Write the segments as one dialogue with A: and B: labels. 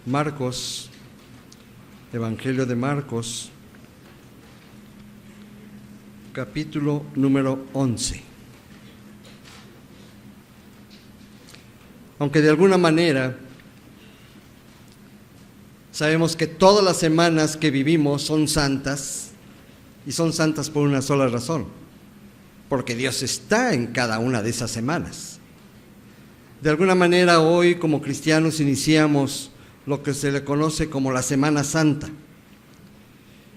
A: Marcos, Evangelio de Marcos, capítulo número 11. Aunque de alguna manera sabemos que todas las semanas que vivimos son santas, y son santas por una sola razón, porque Dios está en cada una de esas semanas. De alguna manera hoy como cristianos iniciamos lo que se le conoce como la Semana Santa.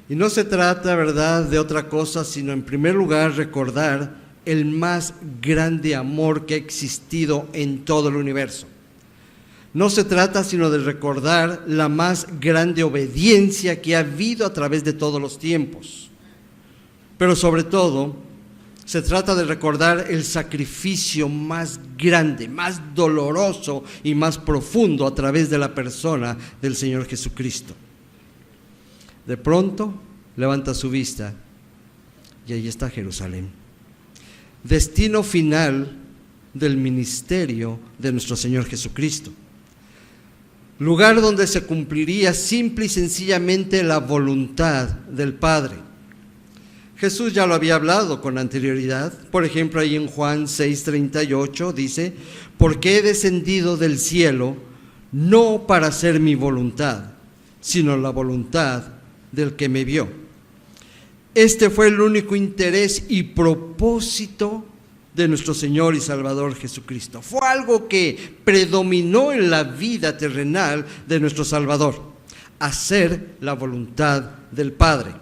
A: Y no se trata, ¿verdad?, de otra cosa, sino en primer lugar recordar el más grande amor que ha existido en todo el universo. No se trata sino de recordar la más grande obediencia que ha habido a través de todos los tiempos. Pero sobre todo, se trata de recordar el sacrificio más grande, más doloroso y más profundo a través de la persona del Señor Jesucristo. De pronto, levanta su vista y ahí está Jerusalén. Destino final del ministerio de nuestro Señor Jesucristo. Lugar donde se cumpliría simple y sencillamente la voluntad del Padre. Jesús ya lo había hablado con anterioridad. Por ejemplo, ahí en Juan 6:38 dice: porque he descendido del cielo no para hacer mi voluntad, sino la voluntad del que me vio. Este fue el único interés y propósito de nuestro Señor y Salvador Jesucristo. Fue algo que predominó en la vida terrenal de nuestro Salvador: hacer la voluntad del Padre.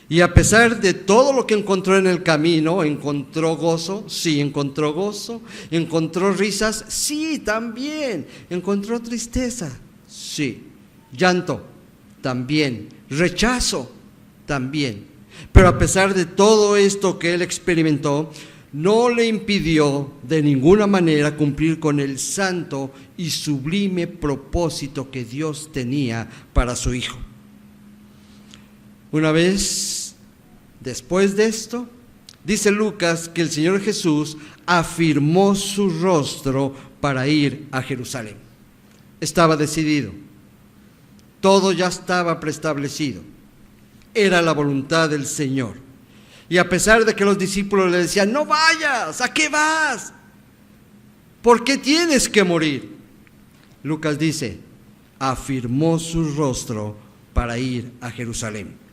A: Y a pesar de todo lo que encontró en el camino, ¿encontró gozo? Sí, encontró gozo. ¿Encontró risas? Sí, también. ¿Encontró tristeza? Sí. ¿Llanto? También. ¿Rechazo? También. Pero a pesar de todo esto que él experimentó, no le impidió de ninguna manera cumplir con el santo y sublime propósito que Dios tenía para su Hijo. Una vez después de esto, dice Lucas que el Señor Jesús afirmó su rostro para ir a Jerusalén. Estaba decidido. Todo ya estaba preestablecido. Era la voluntad del Señor. Y a pesar de que los discípulos le decían: no vayas, ¿a qué vas? ¿Por qué tienes que morir? Lucas dice: afirmó su rostro para ir a Jerusalén.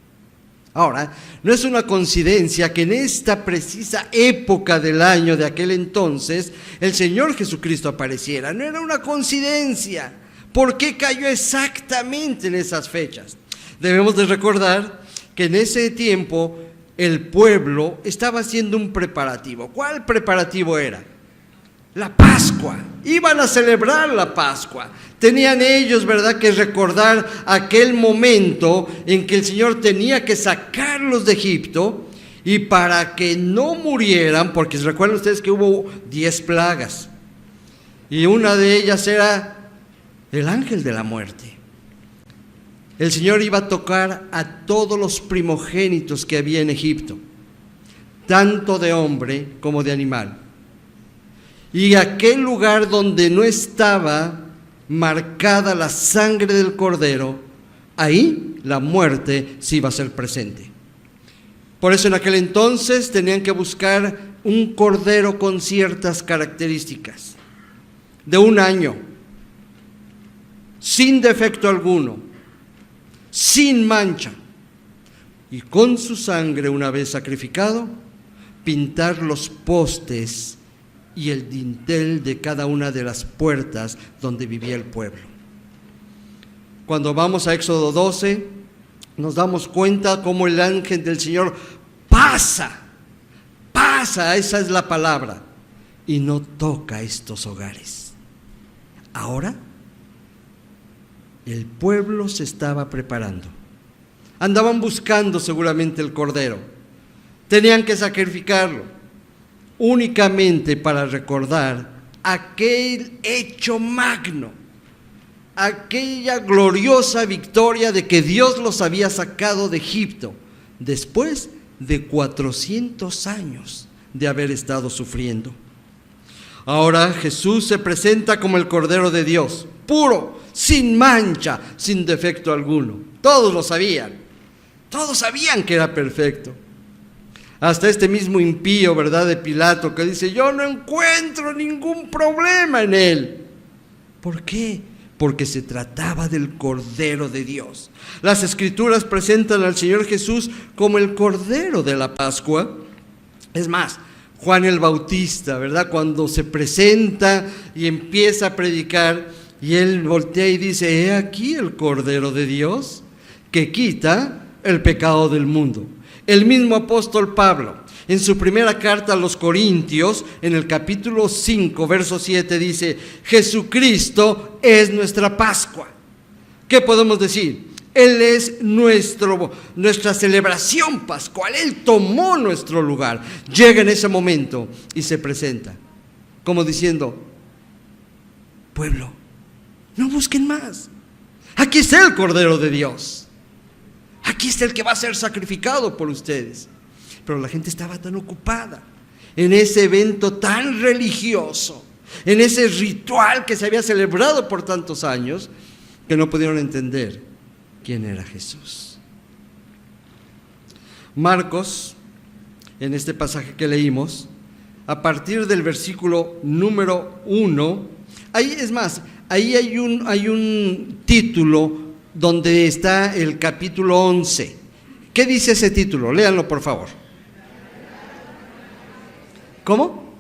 A: Ahora, no es una coincidencia que en esta precisa época del año de aquel entonces el Señor Jesucristo apareciera. No era una coincidencia. ¿Por qué cayó exactamente en esas fechas? Debemos de recordar que en ese tiempo el pueblo estaba haciendo un preparativo. ¿Cuál preparativo era? La Pascua. Iban a celebrar la Pascua. Tenían ellos, ¿verdad?, que recordar aquel momento en que el Señor tenía que sacarlos de Egipto, y para que no murieran, porque recuerden ustedes que hubo 10 plagas, y una de ellas era el ángel de la muerte. El Señor iba a tocar a todos los primogénitos que había en Egipto, tanto de hombre como de animal. Y aquel lugar donde no estaba marcada la sangre del cordero, ahí la muerte sí iba a ser presente. Por eso en aquel entonces tenían que buscar un cordero con ciertas características, de 1 año, sin defecto alguno, sin mancha, y con su sangre, una vez sacrificado, pintar los postes y el dintel de cada una de las puertas donde vivía el pueblo. Cuando vamos a Éxodo 12, nos damos cuenta cómo el ángel del Señor pasa, esa es la palabra, y no toca estos hogares. Ahora, el pueblo se estaba preparando. Andaban buscando seguramente el cordero. Tenían que sacrificarlo únicamente para recordar aquel hecho magno, aquella gloriosa victoria de que Dios los había sacado de Egipto después de 400 años de haber estado sufriendo. Ahora Jesús se presenta como el Cordero de Dios, puro, sin mancha, sin defecto alguno. Todos lo sabían. Todos sabían que era perfecto. Hasta este mismo impío, ¿verdad?, de Pilato, que dice: yo no encuentro ningún problema en él. ¿Por qué? Porque se trataba del Cordero de Dios. Las Escrituras presentan al Señor Jesús como el Cordero de la Pascua. Es más, Juan el Bautista, ¿verdad?, cuando se presenta y empieza a predicar, y él voltea y dice: he aquí el Cordero de Dios que quita el pecado del mundo. El mismo apóstol Pablo, en su primera carta a los Corintios, en el capítulo 5, verso 7, dice: Jesucristo es nuestra Pascua. ¿Qué podemos decir? Él es nuestra celebración pascual. Él tomó nuestro lugar. Llega en ese momento y se presenta, como diciendo: pueblo, no busquen más. Aquí está el Cordero de Dios. Aquí está el que va a ser sacrificado por ustedes. Pero la gente estaba tan ocupada en ese evento tan religioso, en ese ritual que se había celebrado por tantos años, que no pudieron entender quién era Jesús. Marcos, en este pasaje que leímos, a partir del versículo número 1, ahí hay un título donde está el capítulo 11. ¿Qué dice ese título? Léanlo, por favor. ¿Cómo?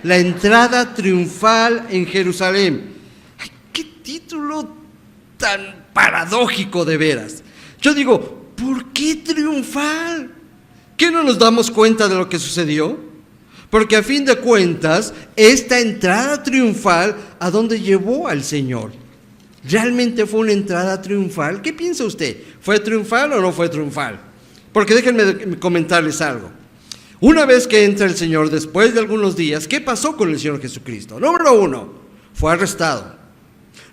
A: La entrada triunfal en Jerusalén. ¡Ay, qué título tan paradójico, de veras! Yo digo, ¿por qué triunfal? ¿Qué no nos damos cuenta de lo que sucedió? Porque a fin de cuentas, esta entrada triunfal, ¿a dónde llevó al Señor? ¿Realmente fue una entrada triunfal? ¿Qué piensa usted? ¿Fue triunfal o no fue triunfal? Porque déjenme comentarles algo. Una vez que entra el Señor, después de algunos días, ¿qué pasó con el Señor Jesucristo? Número 1, fue arrestado.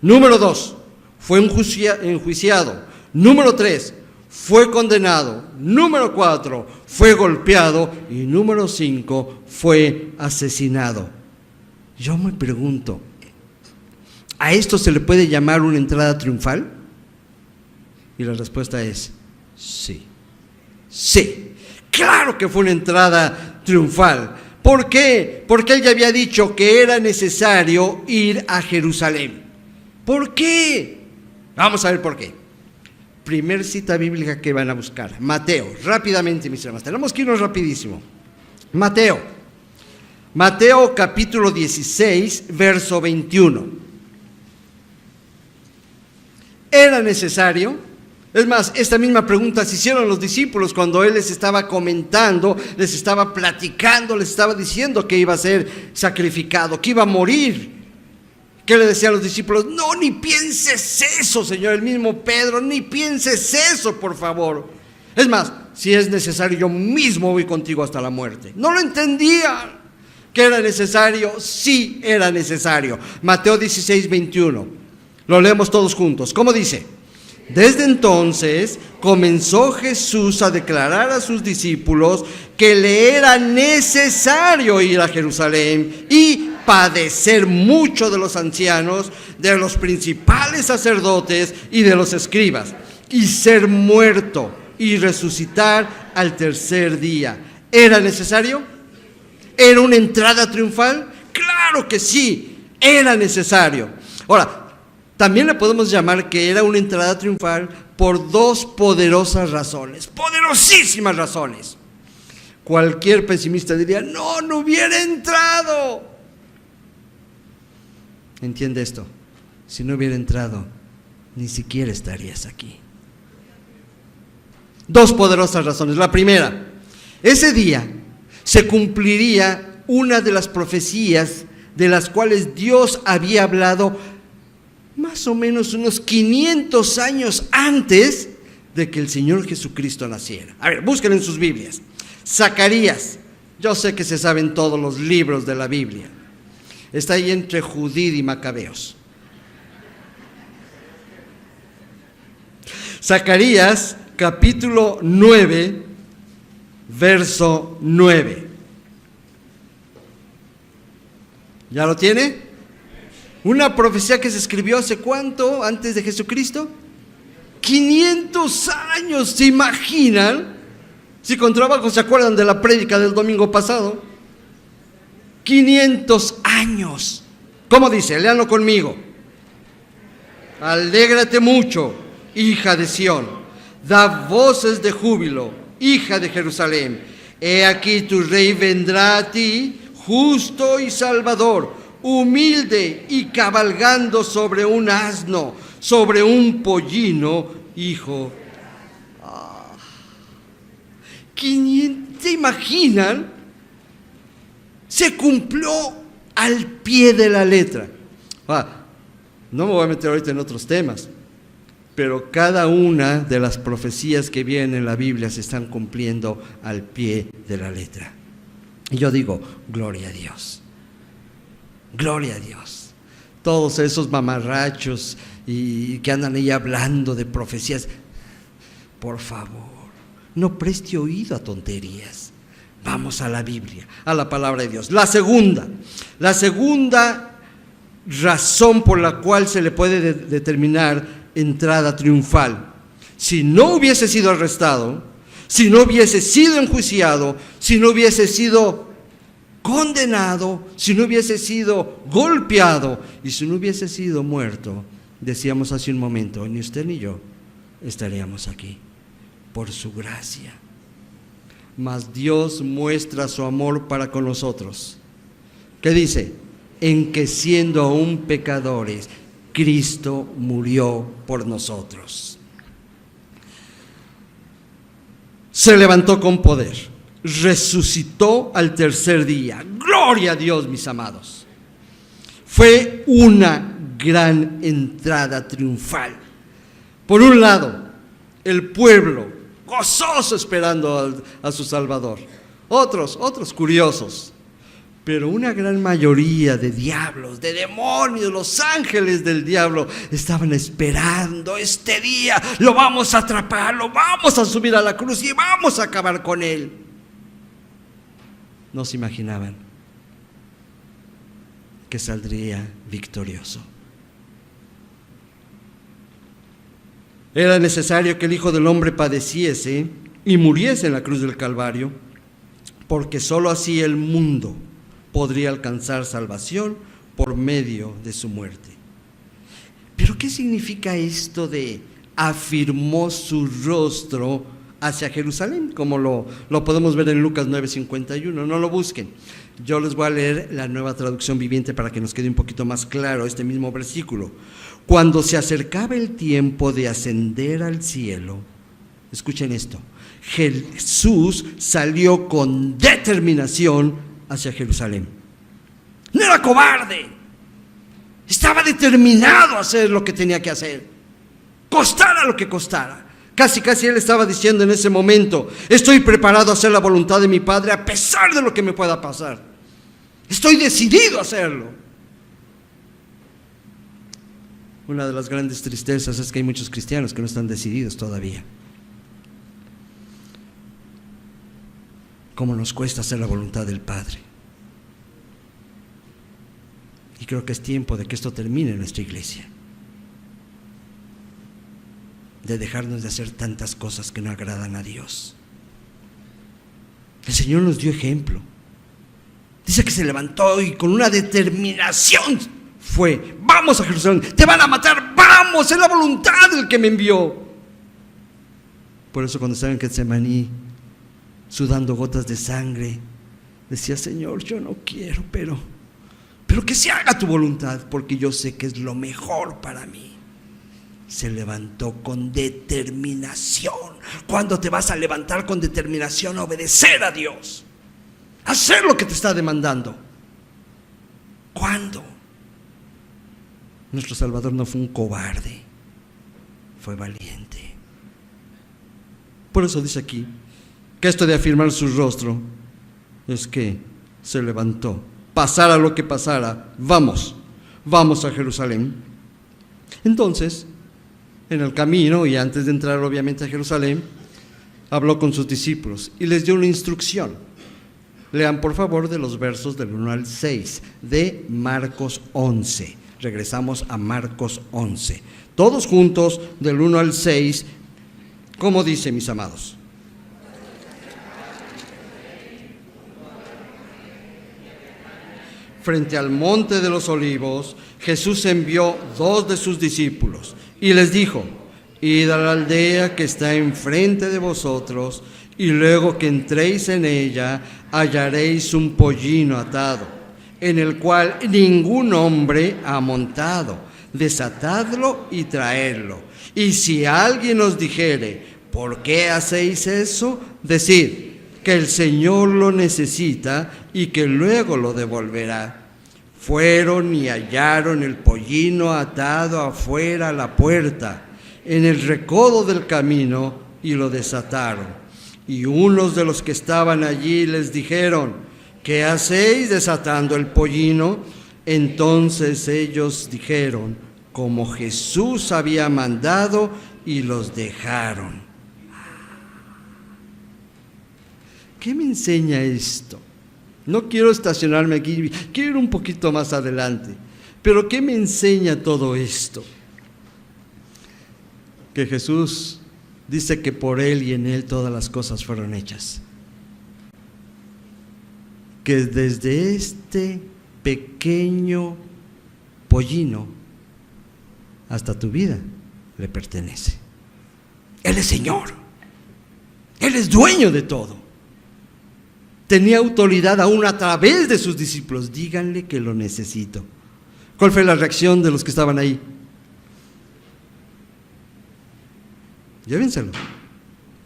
A: Número 2, fue enjuiciado. Número 3, fue condenado. Número 4, fue golpeado. Y número 5, fue asesinado. Yo me pregunto, ¿a esto se le puede llamar una entrada triunfal? Y la respuesta es sí. Sí, claro que fue una entrada triunfal. ¿Por qué? Porque él ya había dicho que era necesario ir a Jerusalén. ¿Por qué? Vamos a ver por qué. Primer cita bíblica que van a buscar. Mateo, rápidamente, mis hermanos. Tenemos que irnos rapidísimo. Mateo capítulo 16, verso 21. ¿Era necesario? Es más, esta misma pregunta se hicieron los discípulos cuando él les estaba comentando, les estaba platicando, les estaba diciendo que iba a ser sacrificado, que iba a morir. ¿Qué le decían los discípulos? No, ni pienses eso, Señor. El mismo Pedro: ni pienses eso, por favor. Es más, si es necesario, yo mismo voy contigo hasta la muerte. No lo entendían. ¿Que era necesario? Sí, era necesario. Mateo 16, 21. Lo leemos todos juntos. ¿Cómo dice? Desde entonces comenzó Jesús a declarar a sus discípulos que le era necesario ir a Jerusalén y padecer mucho de los ancianos, de los principales sacerdotes y de los escribas, y ser muerto y resucitar al tercer día. ¿Era necesario? ¿Era una entrada triunfal? ¡Claro que sí! Era necesario. Ahora, también le podemos llamar que era una entrada triunfal por dos poderosas razones, poderosísimas razones. Cualquier pesimista diría: no hubiera entrado. Entiende esto: si no hubiera entrado, ni siquiera estarías aquí. Dos poderosas razones. La primera, ese día se cumpliría una de las profecías de las cuales Dios había hablado más o menos unos 500 años antes de que el Señor Jesucristo naciera. A ver, busquen en sus Biblias. Zacarías. Yo sé que se saben todos los libros de la Biblia. Está ahí entre Judith y Macabeos. Zacarías, capítulo 9, verso 9. ¿Ya lo tiene? Una profecía que se escribió ¿hace cuánto? ¿Antes de Jesucristo? 500 años, ¿se imaginan? Si con trabajo se acuerdan de la prédica del domingo pasado. 500 años. ¿Cómo dice? Léanlo conmigo. Alégrate mucho, hija de Sión. Da voces de júbilo, hija de Jerusalén. He aquí tu rey vendrá a ti, justo y salvador, humilde y cabalgando sobre un asno, sobre un pollino, hijo. ¿Se imaginan? Se cumplió al pie de la letra. No me voy a meter ahorita en otros temas, pero cada una de las profecías que vienen en la Biblia se están cumpliendo al pie de la letra. Y yo digo, gloria a Dios. Gloria a Dios. Todos esos mamarrachos y que andan ahí hablando de profecías, por favor, no preste oído a tonterías. Vamos a la Biblia, a la palabra de Dios. La segunda razón por la cual se le puede determinar entrada triunfal. Si no hubiese sido arrestado, si no hubiese sido enjuiciado, si no hubiese sido condenado, si no hubiese sido golpeado y si no hubiese sido muerto, decíamos hace un momento, ni usted ni yo estaríamos aquí, por su gracia. Mas Dios muestra su amor para con nosotros. ¿Qué dice? En que siendo aún pecadores, Cristo murió por nosotros. Se levantó con poder, resucitó al tercer día. ¡Gloria a Dios, mis amados! Fue una gran entrada triunfal. Por un lado, el pueblo gozoso esperando a su Salvador. Otros curiosos. Pero una gran mayoría de diablos, de demonios, los ángeles del diablo estaban esperando este día. Lo vamos a atrapar, lo vamos a subir a la cruz y vamos a acabar con él. No se imaginaban que saldría victorioso. Era necesario que el Hijo del Hombre padeciese y muriese en la cruz del Calvario, porque sólo así el mundo podría alcanzar salvación por medio de su muerte. ¿Pero qué significa esto de afirmó su rostro hacia Jerusalén? Como lo podemos ver en Lucas 9:51, no lo busquen. Yo les voy a leer la Nueva Traducción Viviente para que nos quede un poquito más claro este mismo versículo. Cuando se acercaba el tiempo de ascender al cielo, escuchen esto, Jesús salió con determinación hacia Jerusalén. No era cobarde, estaba determinado a hacer lo que tenía que hacer, costara lo que costara. Casi él estaba diciendo en ese momento, estoy preparado a hacer la voluntad de mi Padre a pesar de lo que me pueda pasar. Estoy decidido a hacerlo. Una de las grandes tristezas es que hay muchos cristianos que no están decididos todavía. ¿Cómo nos cuesta hacer la voluntad del Padre? Y creo que es tiempo de que esto termine en nuestra iglesia. De dejarnos de hacer tantas cosas que no agradan a Dios. El Señor nos dio ejemplo. Dice que se levantó y con una determinación fue, vamos a Jerusalén, te van a matar, vamos, es la voluntad del que me envió. Por eso cuando estaba en Getsemaní, sudando gotas de sangre, decía, Señor, yo no quiero, pero que se haga tu voluntad, porque yo sé que es lo mejor para mí. Se levantó con determinación. ¿Cuándo te vas a levantar con determinación a obedecer a Dios? A hacer lo que te está demandando. ¿Cuándo? Nuestro Salvador no fue un cobarde, fue valiente. Por eso dice aquí que esto de afirmar su rostro es que se levantó. Pasara lo que pasara, vamos a Jerusalén. Entonces, en el camino y antes de entrar obviamente a Jerusalén, habló con sus discípulos y les dio una instrucción. Lean por favor de los versos del 1 al 6 de Marcos 11. Regresamos a Marcos 11. Todos juntos, del 1 al 6, ¿cómo dice, mis amados? Frente al monte de los olivos, Jesús envió 2 de sus discípulos y les dijo: id a la aldea que está enfrente de vosotros, y luego que entréis en ella, hallaréis un pollino atado, en el cual ningún hombre ha montado. Desatadlo y traedlo. Y si alguien os dijere: ¿por qué hacéis eso? Decid que el Señor lo necesita y que luego lo devolverá. Fueron y hallaron el pollino atado afuera a la puerta, en el recodo del camino, y lo desataron. Y unos de los que estaban allí les dijeron: ¿qué hacéis desatando el pollino? Entonces ellos dijeron como Jesús había mandado, y los dejaron. ¿Qué me enseña esto? No quiero estacionarme aquí, quiero ir un poquito más adelante. Pero ¿qué me enseña todo esto? Que Jesús dice que por Él y en Él todas las cosas fueron hechas. Que desde este pequeño pollino hasta tu vida le pertenece. Él es Señor. Él es dueño de todo. Tenía autoridad aún a través de sus discípulos. Díganle que lo necesito. ¿Cuál fue la reacción de los que estaban ahí? Llévenselo.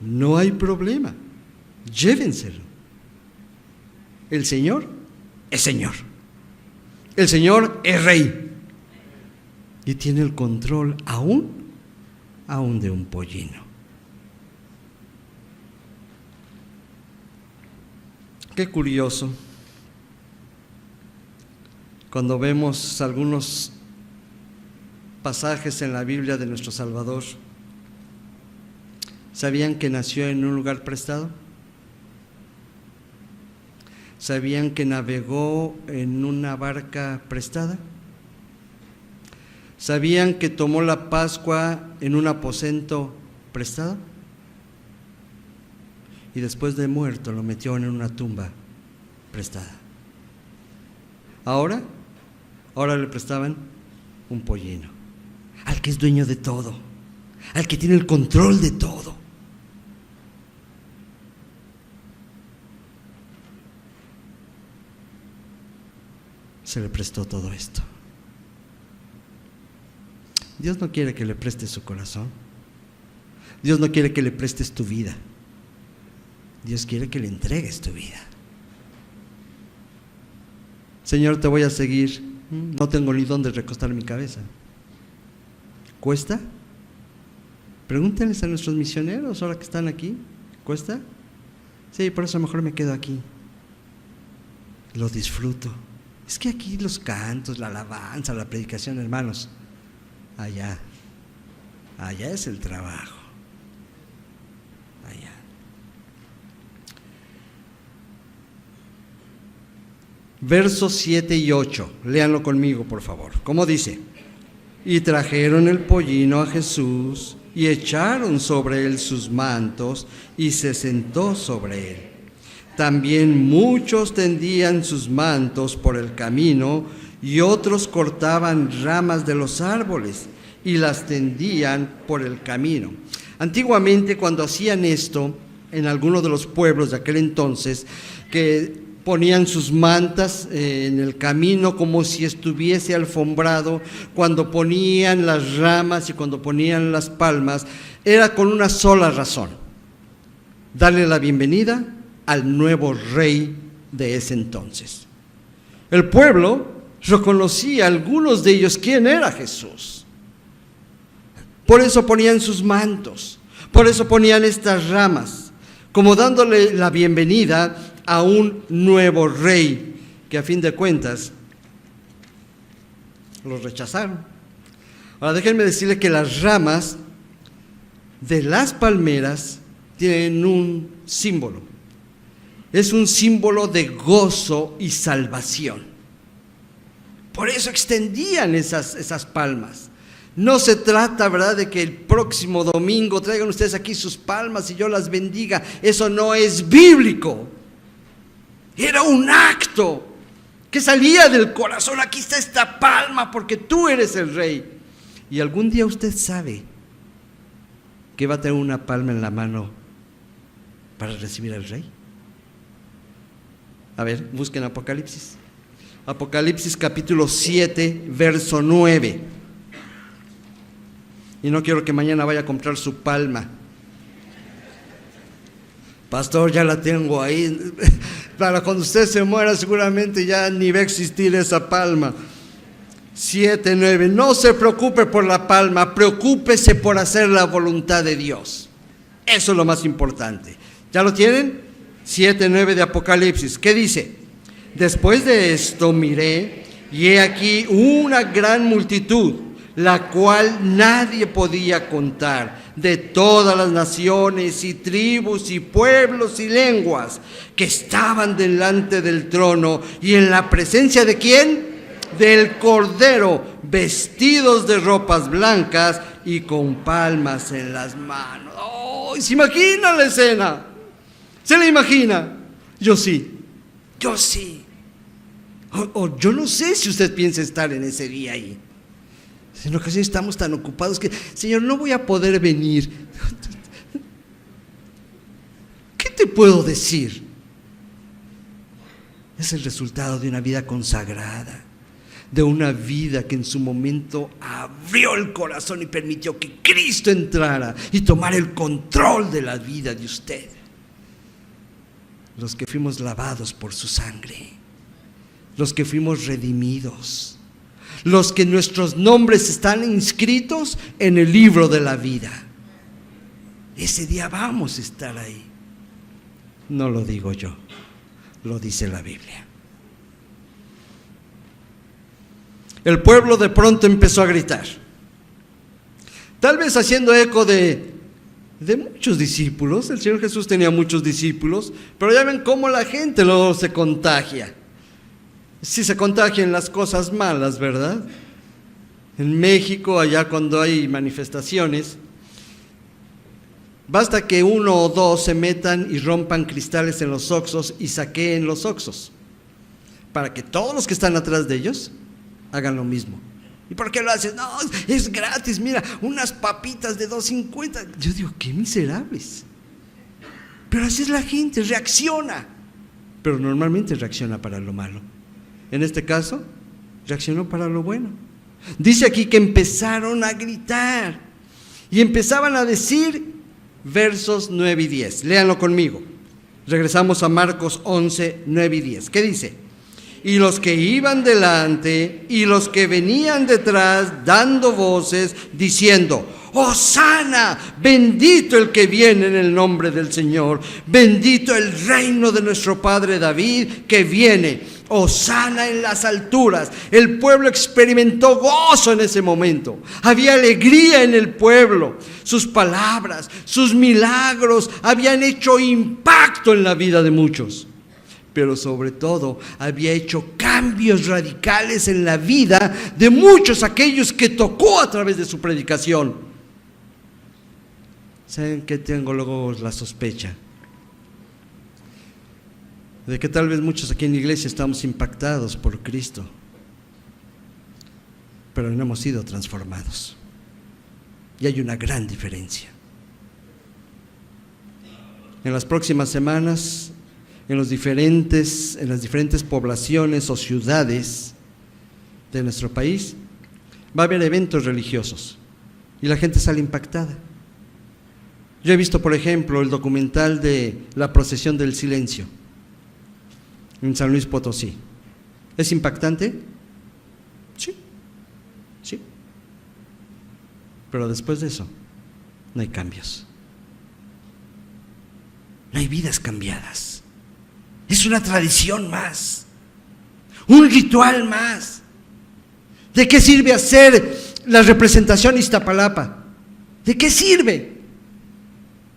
A: No hay problema. Llévenselo. El Señor es Señor. El Señor es Rey. Y tiene el control aún de un pollino. Qué curioso, cuando vemos algunos pasajes en la Biblia de nuestro Salvador. ¿Sabían que nació en un lugar prestado? ¿Sabían que navegó en una barca prestada? ¿Sabían que tomó la Pascua en un aposento prestado? Y después de muerto lo metió en una tumba prestada. Ahora le prestaban un pollino, al que es dueño de todo, al que tiene el control de todo. Se le prestó todo esto. Dios no quiere que le prestes su corazón. Dios no quiere que le prestes tu vida. Dios quiere que le entregues tu vida. Señor, te voy a seguir. No tengo ni dónde recostar mi cabeza. ¿Cuesta? Pregúntenles a nuestros misioneros ahora que están aquí. ¿Cuesta? Sí, por eso mejor me quedo aquí. Lo disfruto. Es que aquí los cantos, la alabanza, la predicación, hermanos, allá es el trabajo. Allá. Versos 7 y 8, léanlo conmigo, por favor. ¿Cómo dice? Y trajeron el pollino a Jesús, y echaron sobre él sus mantos, y se sentó sobre él. También muchos tendían sus mantos por el camino, y otros cortaban ramas de los árboles, y las tendían por el camino. Antiguamente, cuando hacían esto, en algunos de los pueblos de aquel entonces, que ponían sus mantas en el camino como si estuviese alfombrado, cuando ponían las ramas y cuando ponían las palmas, era con una sola razón: darle la bienvenida al nuevo rey de ese entonces. El pueblo reconocía, algunos de ellos, quién era Jesús. Por eso ponían sus mantos, por eso ponían estas ramas, como dándole la bienvenida a un nuevo rey, que a fin de cuentas los rechazaron. Ahora déjenme decirle que las ramas de las palmeras tienen un símbolo. Es un símbolo de gozo y salvación. Por eso extendían esas palmas. No se trata, ¿verdad?, de que el próximo domingo traigan ustedes aquí sus palmas y yo las bendiga. Eso no es bíblico. Era un acto que salía del corazón. Aquí está esta palma porque tú eres el rey. Y algún día usted sabe que va a tener una palma en la mano para recibir al rey. A ver, busquen Apocalipsis. Apocalipsis capítulo 7, verso 9. Y no quiero que mañana vaya a comprar su palma. Pastor, ya la tengo ahí. Para cuando usted se muera seguramente ya ni va a existir esa palma. 7, 9. No se preocupe por la palma, preocúpese por hacer la voluntad de Dios. Eso es lo más importante. ¿Ya lo tienen? 7, 9 de Apocalipsis. ¿Qué dice? Después de esto miré, y he aquí una gran multitud, la cual nadie podía contar, de todas las naciones y tribus y pueblos y lenguas, que estaban delante del trono y en la presencia ¿de quién? Del Cordero, vestidos de ropas blancas y con palmas en las manos. ¡Oh! ¿Se imagina la escena? ¿Se la imagina? Yo sí. Yo no sé si usted piensa estar en ese día ahí. En ocasiones estamos tan ocupados que, Señor, no voy a poder venir. ¿Qué te puedo decir? Es el resultado de una vida consagrada, de una vida que en su momento abrió el corazón y permitió que Cristo entrara y tomara el control de la vida de usted. Los que fuimos lavados por su sangre, los que fuimos redimidos, los que nuestros nombres están inscritos en el libro de la vida. Ese día vamos a estar ahí. No lo digo yo, lo dice la Biblia. El pueblo de pronto empezó a gritar, tal vez haciendo eco de muchos discípulos. El Señor Jesús tenía muchos discípulos, pero ya ven cómo la gente luego se contagia. Si se contagian las cosas malas, ¿verdad? En México, allá cuando hay manifestaciones, basta que uno o dos se metan y rompan cristales en los Oxxos y saqueen los Oxxos, para que todos los que están atrás de ellos hagan lo mismo. ¿Y por qué lo hacen? No, es gratis, mira, unas papitas de 2.50. Yo digo, qué miserables. Pero así es la gente, reacciona. Pero normalmente reacciona para lo malo. En este caso, reaccionó para lo bueno. Dice aquí que empezaron a gritar y empezaban a decir versos 9 y 10. Léanlo conmigo. Regresamos a Marcos 11, 9 y 10. ¿Qué dice? Y los que iban delante y los que venían detrás dando voces diciendo: ¡Hosana! Bendito el que viene en el nombre del Señor, bendito el reino de nuestro padre David que viene. Hosana en las alturas. El pueblo experimentó gozo en ese momento. Había alegría en el pueblo. Sus palabras, sus milagros habían hecho impacto en la vida de muchos. Pero sobre todo había hecho cambios radicales en la vida de muchos aquellos que tocó a través de su predicación. ¿Saben qué tengo luego la sospecha? De que tal vez muchos aquí en la iglesia estamos impactados por Cristo, pero no hemos sido transformados. Y hay una gran diferencia. En las próximas semanas, en las diferentes poblaciones o ciudades de nuestro país, va a haber eventos religiosos y la gente sale impactada. Yo he visto, por ejemplo, el documental de la procesión del silencio en San Luis Potosí. ¿Es impactante? Sí. Pero después de eso, no hay cambios. No hay vidas cambiadas. Es una tradición más, un ritual más. ¿De qué sirve hacer la representación Iztapalapa? ¿De qué sirve?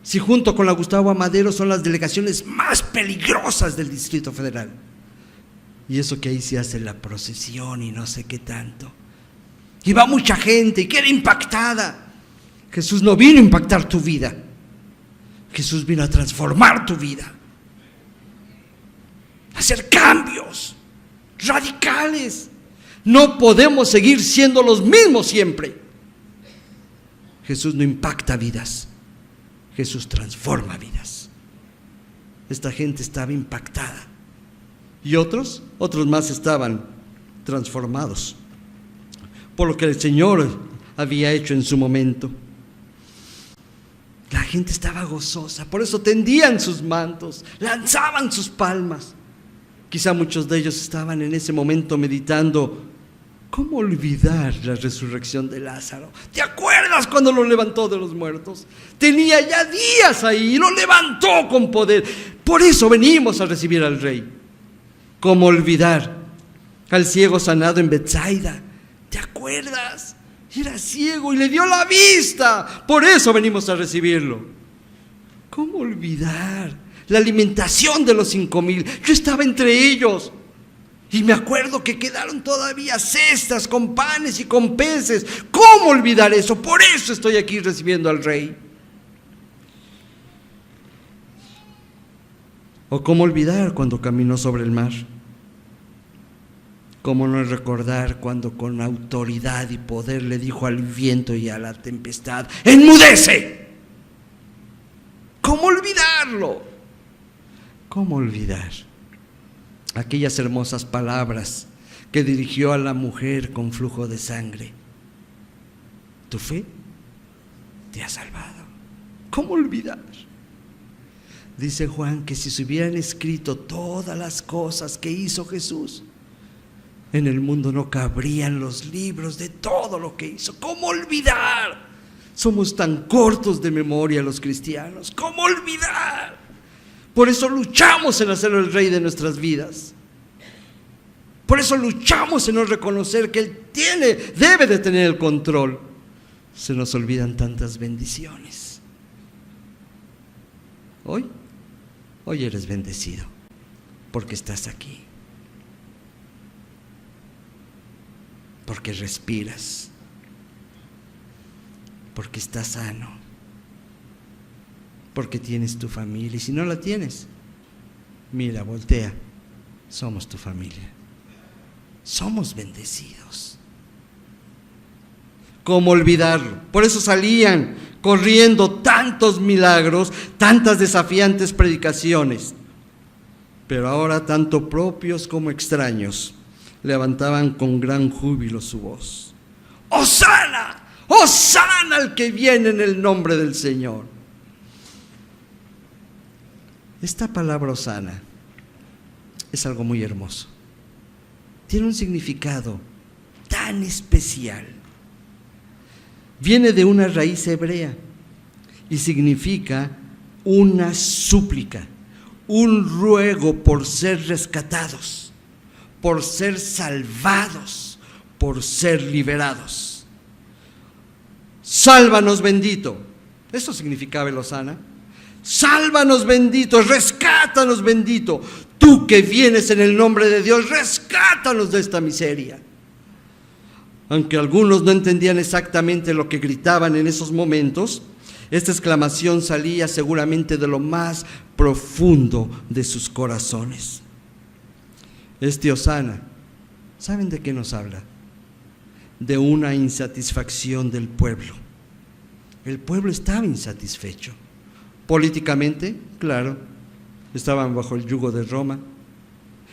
A: Si junto con la Gustavo Amadero son las delegaciones más peligrosas del Distrito Federal. Y eso que ahí se hace la procesión y no sé qué tanto. Y va mucha gente y queda impactada. Jesús no vino a impactar tu vida. Jesús vino a transformar tu vida. A hacer cambios radicales. No podemos seguir siendo los mismos siempre. Jesús no impacta vidas. Jesús transforma vidas. Esta gente estaba impactada. Y otros más estaban transformados por lo que el Señor había hecho en su momento. La gente estaba gozosa, por eso tendían sus mantos, lanzaban sus palmas. Quizá muchos de ellos estaban en ese momento meditando: ¿cómo olvidar la resurrección de Lázaro? ¿Te acuerdas cuando lo levantó de los muertos? Tenía ya días ahí y lo levantó con poder. Por eso venimos a recibir al Rey. ¿Cómo olvidar al ciego sanado en Betsaida? ¿Te acuerdas? Era ciego y le dio la vista. Por eso venimos a recibirlo. ¿Cómo olvidar la alimentación de los 5,000? Yo estaba entre ellos. Y me acuerdo que quedaron todavía cestas con panes y con peces. ¿Cómo olvidar eso? Por eso estoy aquí recibiendo al Rey. ¿O cómo olvidar cuando caminó sobre el mar? ¿Cómo no recordar cuando con autoridad y poder le dijo al viento y a la tempestad: ¡enmudece! ¿Cómo olvidarlo? ¿Cómo olvidar aquellas hermosas palabras que dirigió a la mujer con flujo de sangre? Tu fe te ha salvado. ¿Cómo olvidar? Dice Juan que si se hubieran escrito todas las cosas que hizo Jesús, en el mundo no cabrían los libros de todo lo que hizo. ¿Cómo olvidar? Somos tan cortos de memoria los cristianos. ¿Cómo olvidar? Por eso luchamos en hacerlo el Rey de nuestras vidas. Por eso luchamos en no reconocer que Él debe de tener el control. Se nos olvidan tantas bendiciones. Hoy eres bendecido porque estás aquí. Porque respiras, porque estás sano, porque tienes tu familia. Y si no la tienes, mira, voltea, somos tu familia, somos bendecidos. ¿Cómo olvidarlo? Por eso salían corriendo tantos milagros, tantas desafiantes predicaciones, pero ahora tanto propios como extraños levantaban con gran júbilo su voz: ¡Hosana! ¡Hosana al que viene en el nombre del Señor! Esta palabra hosana es algo muy hermoso. Tiene un significado tan especial. Viene de una raíz hebrea y significa una súplica, un ruego por ser rescatados, por ser salvados, por ser liberados. Sálvanos, bendito. Eso significaba el hosana. Sálvanos, bendito. Rescátanos, bendito. Tú que vienes en el nombre de Dios, rescátanos de esta miseria. Aunque algunos no entendían exactamente lo que gritaban en esos momentos, esta exclamación salía seguramente de lo más profundo de sus corazones. Este hosana, ¿saben de qué nos habla? De una insatisfacción del pueblo. El pueblo estaba insatisfecho. Políticamente, claro, estaban bajo el yugo de Roma.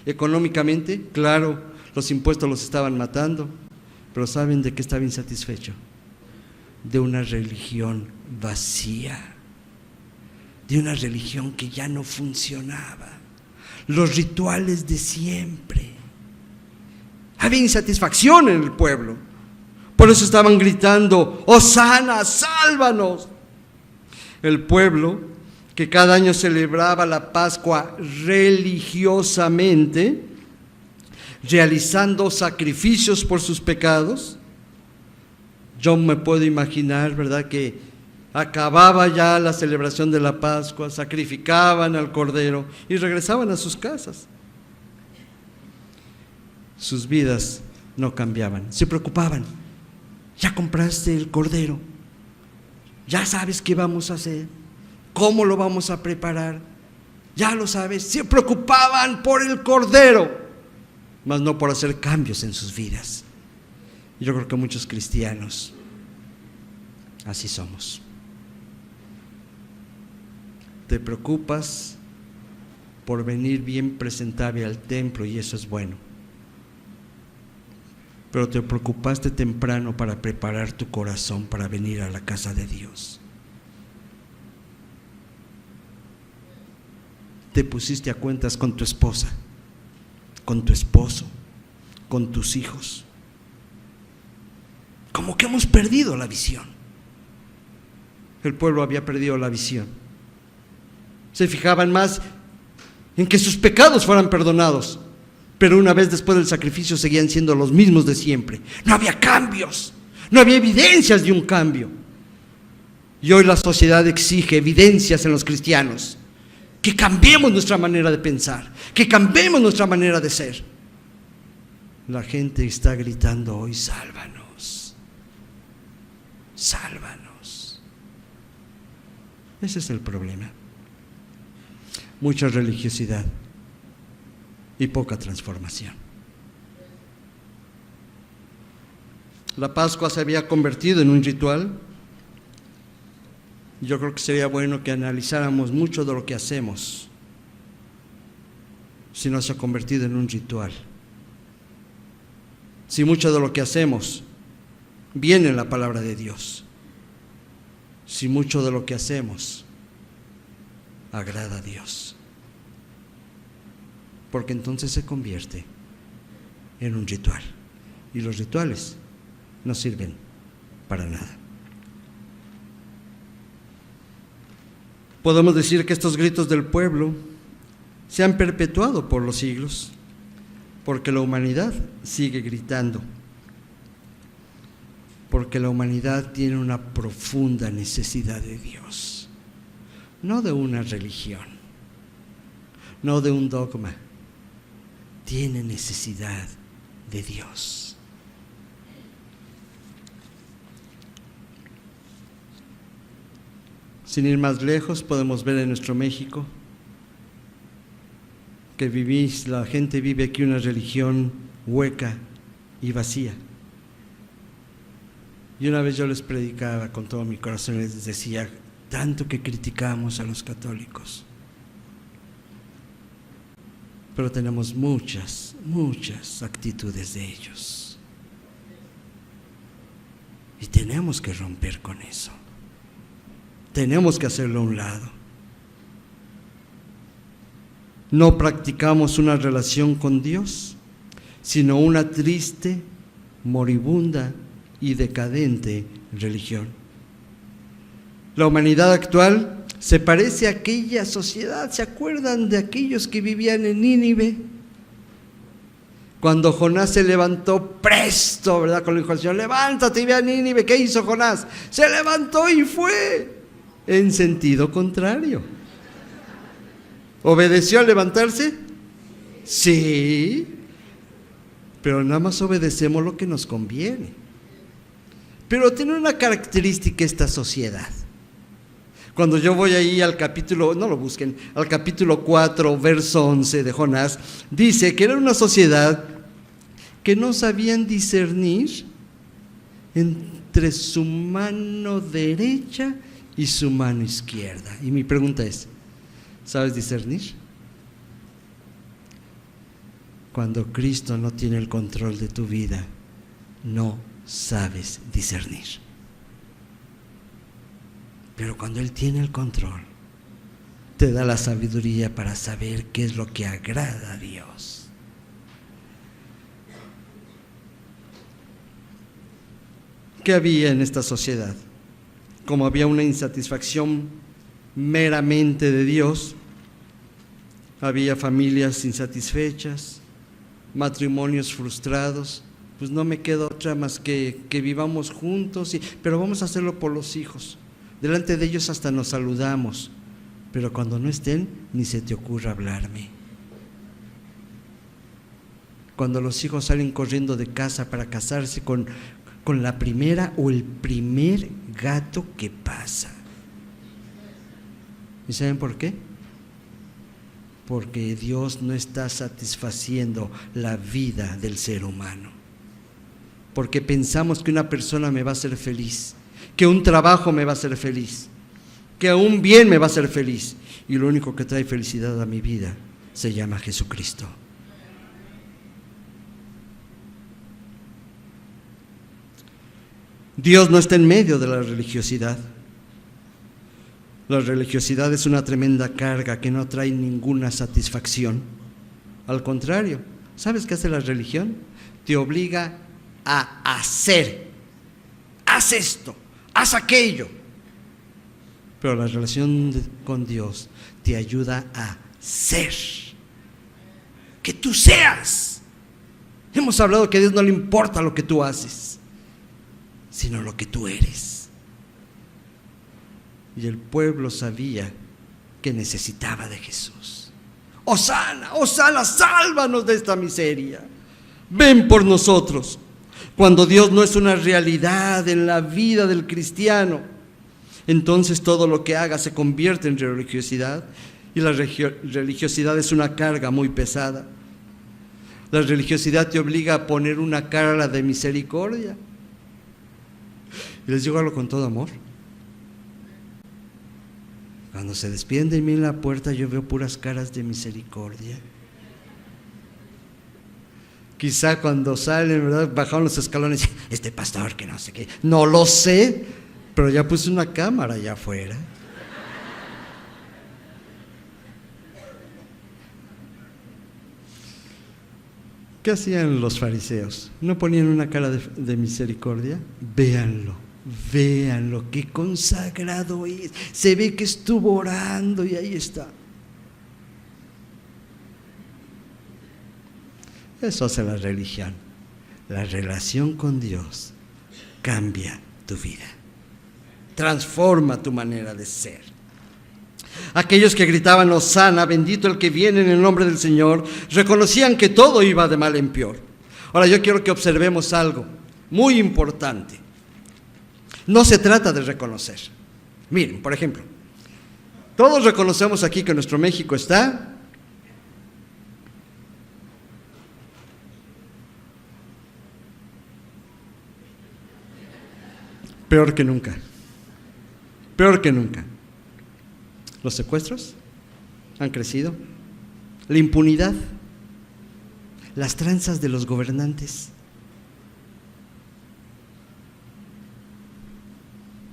A: Económicamente, claro, los impuestos los estaban matando. Pero ¿saben de qué estaba insatisfecho? De una religión vacía, de una religión que ya no funcionaba. Los rituales de siempre. Había insatisfacción en el pueblo. Por eso estaban gritando: ¡Hosana, sálvanos! El pueblo, que cada año celebraba la Pascua religiosamente, realizando sacrificios por sus pecados. Yo me puedo imaginar, ¿verdad?, que acababa ya la celebración de la Pascua, sacrificaban al Cordero y regresaban a sus casas. sus vidas no cambiaban. Se preocupaban. ¿Ya compraste el cordero? ¿Ya sabes qué vamos a hacer? ¿Cómo lo vamos a preparar? ¿Ya lo sabes? Se preocupaban por el cordero, mas no por hacer cambios en sus vidas. Yo creo que muchos cristianos así somos. Te preocupas por venir bien presentable al templo y eso es bueno. Pero te preocupaste temprano para preparar tu corazón para venir a la casa de Dios. Te pusiste a cuentas con tu esposa, con tu esposo, con tus hijos. Como que hemos perdido la visión. El pueblo había perdido la visión. Se fijaban más en que sus pecados fueran perdonados, pero una vez después del sacrificio seguían siendo los mismos de siempre. No había cambios, no había evidencias de un cambio. Y hoy la sociedad exige evidencias en los cristianos, que cambiemos nuestra manera de pensar, que cambiemos nuestra manera de ser. La gente está gritando hoy: sálvanos, sálvanos. Ese es el problema. Mucha religiosidad y poca transformación. La Pascua se había convertido en un ritual. Yo creo que sería bueno que analizáramos mucho de lo que hacemos si no se ha convertido en un ritual. Si mucho de lo que hacemos viene en la palabra de Dios. Si mucho de lo que hacemos agrada a Dios. Porque entonces se convierte en un ritual. Y los rituales no sirven para nada. Podemos decir que estos gritos del pueblo se han perpetuado por los siglos, porque la humanidad sigue gritando, porque la humanidad tiene una profunda necesidad de Dios, no de una religión, no de un dogma, tiene necesidad de Dios. Sin ir más lejos, podemos ver en nuestro México que la gente vive aquí una religión hueca y vacía. Y una vez yo les predicaba con todo mi corazón, les decía, tanto que criticamos a los católicos, pero tenemos muchas actitudes de ellos. Y tenemos que romper con eso. Tenemos que hacerlo a un lado. No practicamos una relación con Dios, sino una triste, moribunda y decadente religión. La humanidad actual se parece a aquella sociedad. ¿Se acuerdan de aquellos que vivían en Nínive? Cuando Jonás se levantó presto, ¿verdad? Con el hijo del Señor, levántate y ve a Nínive. ¿Qué hizo Jonás? Se levantó y fue en sentido contrario. ¿Obedeció al levantarse? Sí, pero nada más obedecemos lo que nos conviene. Pero tiene una característica esta sociedad. Cuando yo voy ahí al capítulo, no lo busquen, al capítulo 4, verso 11 de Jonás, dice que era una sociedad que no sabían discernir entre su mano derecha y su mano izquierda. Y mi pregunta es, ¿sabes discernir? Cuando Cristo no tiene el control de tu vida, no sabes discernir. Pero cuando Él tiene el control, te da la sabiduría para saber qué es lo que agrada a Dios. ¿Qué había en esta sociedad? Como había una insatisfacción meramente de Dios, había familias insatisfechas, matrimonios frustrados. Pues no me queda otra más que vivamos juntos, pero vamos a hacerlo por los hijos. Delante de ellos hasta nos saludamos, pero cuando no estén, ni se te ocurra hablarme. cuando los hijos salen corriendo de casa para casarse con la primera o el primer gato que pasa. ¿Y saben por qué? Porque Dios no está satisfaciendo la vida del ser humano. Porque pensamos que una persona me va a hacer feliz, que un trabajo me va a hacer feliz, que un bien me va a hacer feliz. Y lo único que trae felicidad a mi vida se llama Jesucristo. Dios no está en medio de la religiosidad. La religiosidad es una tremenda carga que no trae ninguna satisfacción. Al contrario, ¿sabes qué hace la religión? Te obliga a hacer. Haz esto, haz aquello. Pero la relación con Dios te ayuda a ser. Que tú seas. Hemos hablado que a Dios no le importa lo que tú haces, sino lo que tú eres. Y el pueblo sabía que necesitaba de Jesús. Hosana, Hosana, sálvanos de esta miseria. Ven por nosotros. Cuando Dios no es una realidad en la vida del cristiano, entonces todo lo que haga se convierte en religiosidad, y la religiosidad es una carga muy pesada. La religiosidad te obliga a poner una cara de misericordia. Y les digo algo con todo amor. Cuando se despiden de mí en la puerta, yo veo puras caras de misericordia. Quizá cuando salen, ¿verdad?, bajaron los escalones, este pastor que no sé qué, no lo sé, pero ya puse una cámara allá afuera. ¿Qué hacían los fariseos? ¿No ponían una cara de misericordia? Véanlo, qué consagrado es. Se ve que estuvo orando y ahí está. Eso hace la religión. La relación con Dios cambia tu vida, transforma tu manera de ser. Aquellos que gritaban Hosana, bendito el que viene en el nombre del Señor, reconocían que todo iba de mal en peor. Ahora yo quiero que observemos algo muy importante. No se trata de reconocer. Miren, por ejemplo, todos reconocemos aquí que nuestro México está peor que nunca. Peor que nunca. Los secuestros han crecido, la impunidad, las tranzas de los gobernantes,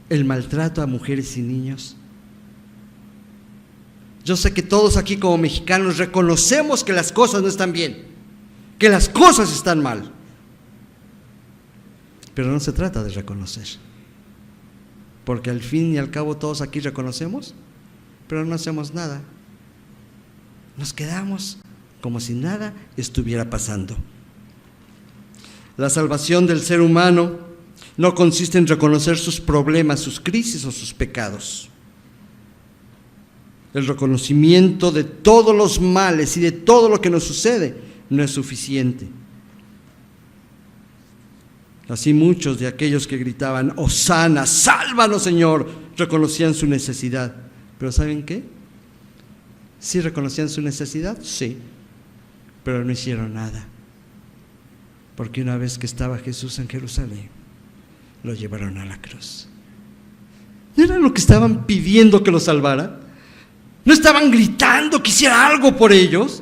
A: el maltrato a mujeres y niños. Yo sé que todos aquí como mexicanos reconocemos que las cosas no están bien, que las cosas están mal, pero no se trata de reconocer, porque al fin y al cabo todos aquí reconocemos, pero no hacemos nada. Nos quedamos como si nada estuviera pasando. La salvación del ser humano no consiste en reconocer sus problemas, sus crisis o sus pecados. El reconocimiento de todos los males y de todo lo que nos sucede no es suficiente. Así muchos de aquellos que gritaban Hosana, sálvanos Señor, reconocían su necesidad. Pero ¿saben qué? ¿Sí reconocían su necesidad? Sí, pero no hicieron nada. Porque una vez que estaba Jesús en Jerusalén, lo llevaron a la cruz. ¿No era lo que estaban pidiendo que lo salvara? ¿No estaban gritando que hiciera algo por ellos?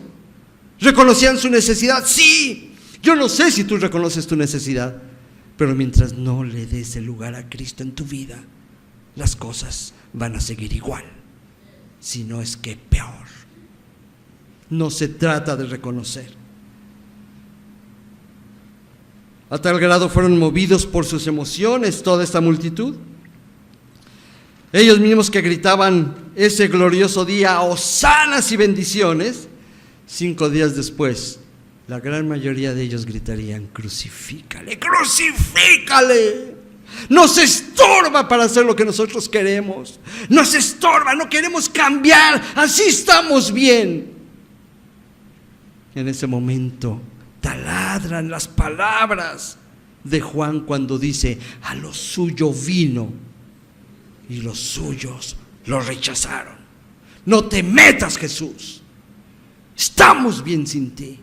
A: ¿Reconocían su necesidad? Sí. Yo no sé si tú reconoces tu necesidad, pero mientras no le des el lugar a Cristo en tu vida, las cosas van a seguir igual. Si no es que peor. No se trata de reconocer. A tal grado fueron movidos por sus emociones toda esta multitud. Ellos mismos que gritaban ese glorioso día, hosanas y bendiciones, 5 días después, la gran mayoría de ellos gritarían, crucifícale, crucifícale. Nos estorba para hacer lo que nosotros queremos. Nos estorba, no queremos cambiar, así estamos bien. En ese momento, tal taladran las palabras de Juan cuando dice: a lo suyo vino y los suyos lo rechazaron. No te metas, Jesús, estamos bien sin ti.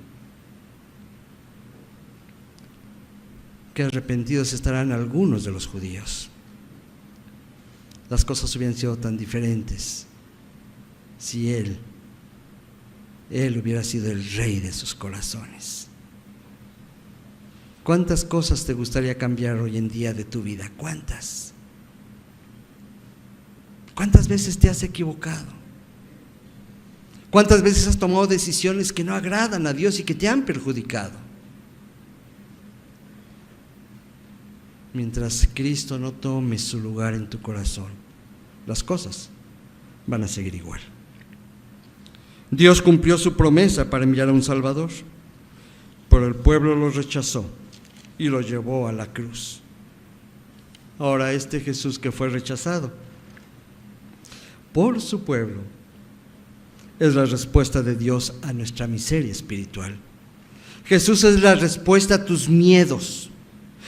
A: Qué arrepentidos estarán algunos de los judíos. Las cosas hubieran sido tan diferentes si Él hubiera sido el rey de sus corazones. ¿Cuántas cosas te gustaría cambiar hoy en día de tu vida? ¿Cuántas? ¿Cuántas veces te has equivocado? ¿Cuántas veces has tomado decisiones que no agradan a Dios y que te han perjudicado? Mientras Cristo no tome su lugar en tu corazón, las cosas van a seguir igual. Dios cumplió su promesa para enviar a un Salvador, pero el pueblo lo rechazó y lo llevó a la cruz. Ahora este Jesús que fue rechazado por su pueblo es la respuesta de Dios a nuestra miseria espiritual. Jesús es la respuesta a tus miedos.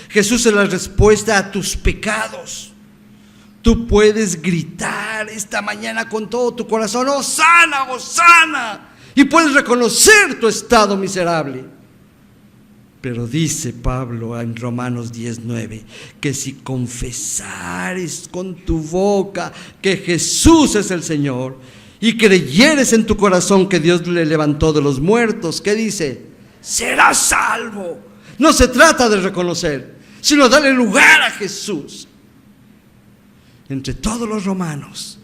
A: Jesús es la respuesta a tus pecados. Tú puedes gritar esta mañana con todo tu corazón: ¡Hosana, Hosana! Y puedes reconocer tu estado miserable. Pero dice Pablo en Romanos 10:9 que si confesares con tu boca que Jesús es el Señor y creyeres en tu corazón que Dios le levantó de los muertos, ¿qué dice? Serás salvo. No se trata de reconocer, sino darle lugar a Jesús. Entre todos los romanos,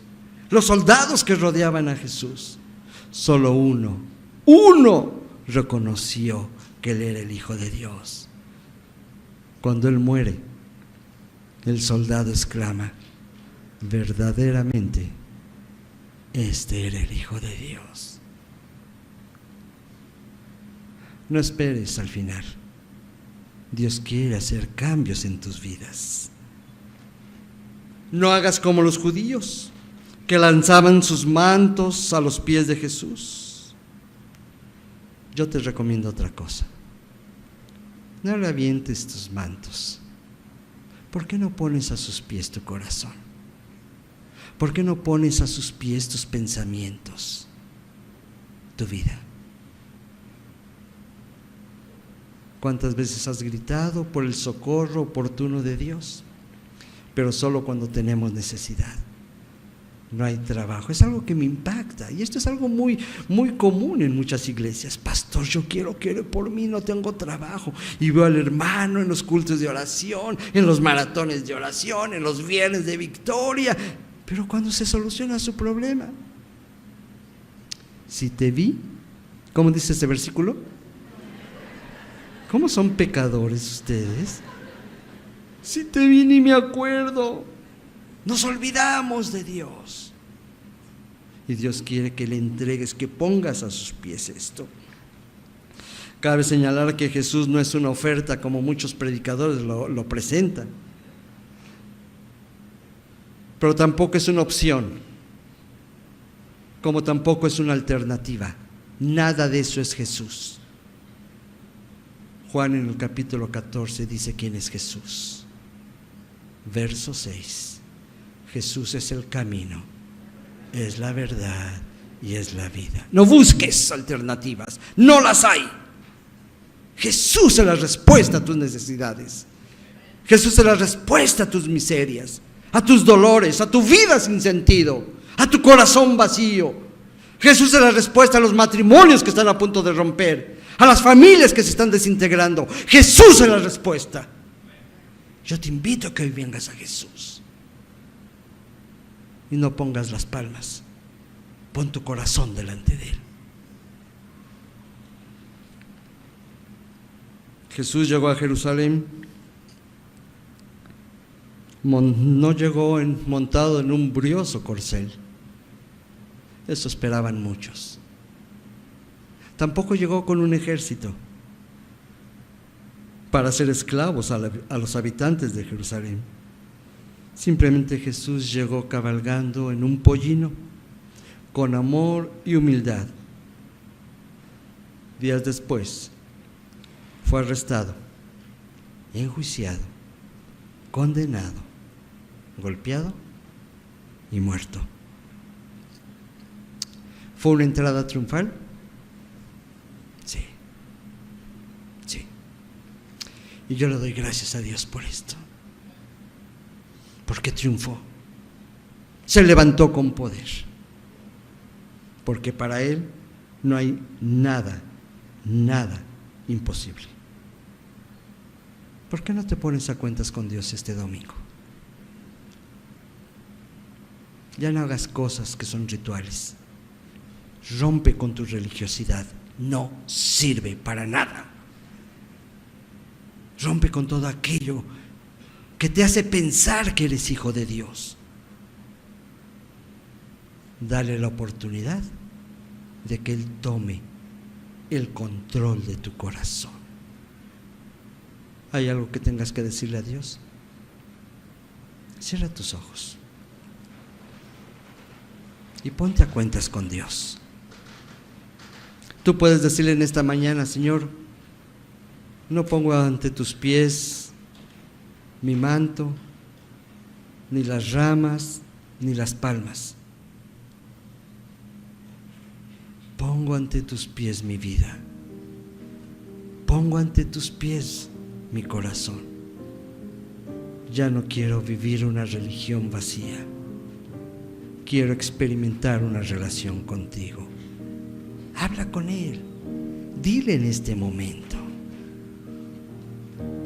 A: los soldados que rodeaban a Jesús, solo uno reconoció que Él era el Hijo de Dios. Cuando Él muere, el soldado exclama: verdaderamente, este era el Hijo de Dios. No esperes al final. Dios quiere hacer cambios en tus vidas. No hagas como los judíos, que lanzaban sus mantos a los pies de Jesús. Yo te recomiendo otra cosa. No le avientes tus mantos. ¿Por qué no pones a sus pies tu corazón? ¿Por qué no pones a sus pies tus pensamientos, tu vida? ¿Cuántas veces has gritado por el socorro oportuno de Dios? Pero solo cuando tenemos necesidad. No hay trabajo. Es algo que me impacta. Y esto es algo muy, muy común en muchas iglesias. Pastor, yo quiero que ore por mí, no tengo trabajo. Y veo al hermano en los cultos de oración, en los maratones de oración, en los viernes de victoria. Pero cuando se soluciona su problema, si te vi, ¿cómo dice ese versículo? ¿Cómo son pecadores ustedes? Si te vi ni me acuerdo. Nos olvidamos de Dios. Y Dios quiere que le entregues, que pongas a sus pies esto. Cabe señalar que Jesús no es una oferta como muchos predicadores lo presentan. Pero tampoco es una opción, como tampoco es una alternativa. Nada de eso es Jesús. Juan en el capítulo 14 dice quién es Jesús. Verso 6. Jesús es el camino, es la verdad y es la vida. No busques alternativas, no las hay. Jesús es la respuesta a tus necesidades. Jesús es la respuesta a tus miserias, a tus dolores, a tu vida sin sentido, a tu corazón vacío. Jesús es la respuesta a los matrimonios que están a punto de romper, a las familias que se están desintegrando. Jesús es la respuesta. Yo te invito a que hoy vengas a Jesús y no pongas las palmas. Pon tu corazón delante de Él. Jesús llegó a Jerusalén. No llegó montado en un brioso corcel. Eso esperaban muchos. Tampoco llegó con un ejército para hacer esclavos a los habitantes de Jerusalén. Simplemente Jesús llegó cabalgando en un pollino, con amor y humildad. Días después, fue arrestado, enjuiciado, condenado, golpeado y muerto. ¿Fue una entrada triunfal? Sí. Sí. Y yo le doy gracias a Dios por esto. Porque triunfó. Se levantó con poder. Porque para Él no hay nada imposible. ¿Por qué no te pones a cuentas con Dios este domingo? Ya no hagas cosas que son rituales. Rompe con tu religiosidad. No sirve para nada. Rompe con todo aquello que te hace pensar que eres hijo de Dios. Dale la oportunidad de que Él tome el control de tu corazón. ¿Hay algo que tengas que decirle a Dios? Cierra tus ojos y ponte a cuentas con Dios. Tú puedes decirle en esta mañana: Señor, no pongo ante tus pies mi manto, ni las ramas, ni las palmas. Pongo ante tus pies mi vida. Pongo ante tus pies mi corazón. Ya no quiero vivir una religión vacía. Quiero experimentar una relación contigo. Habla con Él. Dile en este momento.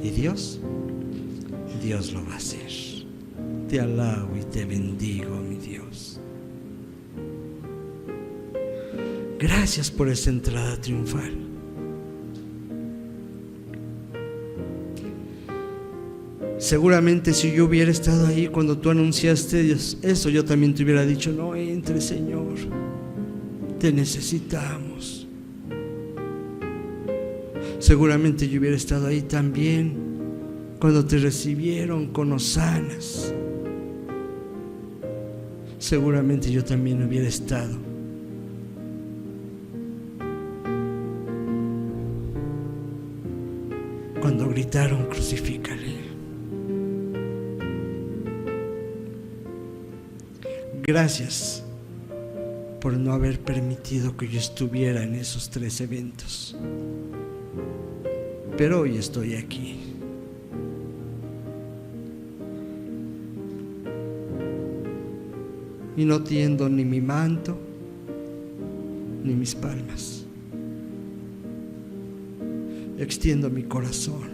A: Y Dios lo va a hacer. Te alabo y te bendigo, mi Dios. Gracias por esa entrada triunfal. Seguramente si yo hubiera estado ahí cuando tú anunciaste eso, yo también te hubiera dicho: no entre, Señor, te necesitamos. Seguramente yo hubiera estado ahí también cuando te recibieron con hosanas. Seguramente yo también hubiera estado cuando gritaron: crucifícale. Gracias por no haber permitido que yo estuviera en esos 3 eventos. Pero hoy estoy aquí. Y no tiendo ni mi manto, ni mis palmas. Extiendo mi corazón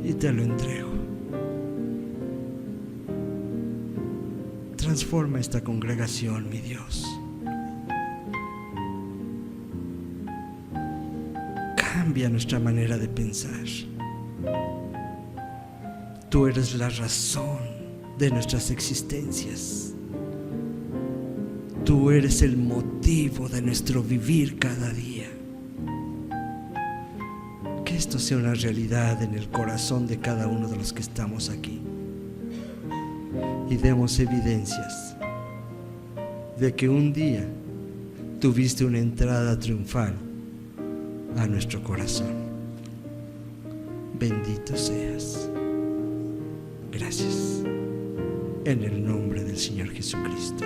A: y te lo entrego. Transforma esta congregación, mi Dios. Cambia nuestra manera de pensar. Tú eres la razón de nuestras existencias. Tú eres el motivo de nuestro vivir cada día. Que esto sea una realidad en el corazón de cada uno de los que estamos aquí. Y demos evidencias de que un día tuviste una entrada triunfal a nuestro corazón. Bendito seas. Gracias. En el nombre del Señor Jesucristo.